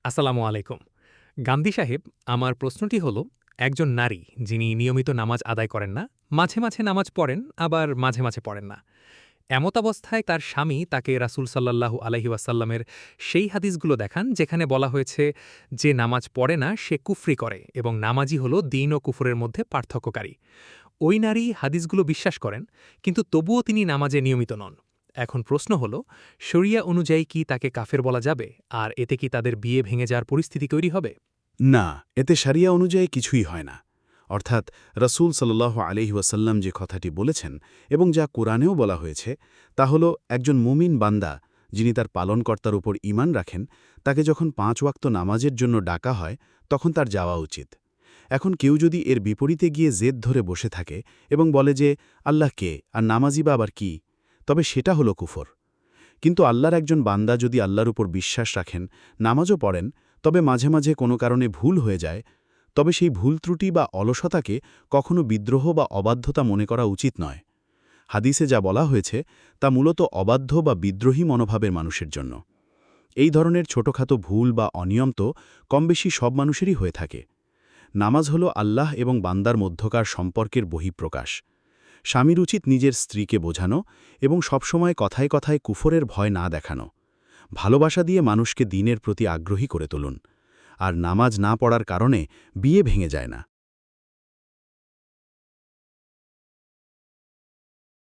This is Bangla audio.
আসসালামু আলাইকুম। গান্ধী সাহেব, আমার প্রশ্নটি হল, একজন নারী যিনি নিয়মিত নামাজ আদায় করেন না, মাঝে মাঝে নামাজ পড়েন, আবার মাঝে মাঝে পড়েন না। এমতাবস্থায় তার স্বামী তাকে রাসূল সাল্লাল্লাহু আলাইহি ওয়াসাল্লামের সেই হাদিসগুলো দেখান যেখানে বলা হয়েছে যে নামাজ পড়ে না সে কুফরি করে এবং নামাজই হল দ্বীন ও কুফরের মধ্যে পার্থক্যকারী। ওই নারী হাদিসগুলো বিশ্বাস করেন, কিন্তু তবুও তিনি নামাজে নিয়মিত নন। এখন প্রশ্ন হল, শরিয়া অনুযায়ী কি তাকে কাফের বলা যাবে, আর এতে কি তাদের বিয়ে ভেঙে যাওয়ার পরিস্থিতি তৈরি হবে? না, এতে শারিয়া অনুযায়ী কিছুই হয় না। অর্থাৎ রাসূল সাল্লাল্লাহু আলাইহি ওয়াসাল্লাম যে কথাটি বলেছেন এবং যা কোরআনেও বলা হয়েছে, তা হল একজন মুমিন বান্দা যিনি তার পালনকর্তার উপর ঈমান রাখেন, তাকে যখন ৫ ওয়াক্ত নামাজের জন্য ডাকা হয় তখন তার যাওয়া উচিত। এখন কেউ যদি এর বিপরীতে গিয়ে জেদ ধরে বসে থাকে এবং বলে যে আল্লাহ কে আর নামাজি বা আবার কি, তবে সেটা হলো কুফর। কিন্তু আল্লাহর একজন বান্দা যদি আল্লাহর উপর বিশ্বাস রাখেন, নামাজও পড়েন, তবে মাঝে মাঝে কোনো কারণে ভুল হয়ে যায়, তবে সেই ভুল ত্রুটি বা অলসতাকে কখনো বিদ্রোহ বা অবাধ্যতা মনে করা উচিত নয়। হাদিসে যা বলা হয়েছে তা মূলত অবাধ্য বা বিদ্রোহী মনোভাবের মানুষের জন্য। এই ধরনের ছোটখাটো ভুল বা অনিয়ম তো কমবেশি সব মানুষেরই হয়ে থাকে। নামাজ হল আল্লাহ এবং বান্দার মধ্যকার সম্পর্কের বহিঃপ্রকাশ। স্বামীর উচিত নিজের স্ত্রীকে বোঝানো এবং সবসময় কথায় কথায় কুফরের ভয় না দেখানো। ভালোবাসা দিয়ে মানুষকে দ্বীনের প্রতি আগ্রহী করে তুলুন। আর নামাজ না পড়ার কারণে বিয়ে ভেঙে যায় না।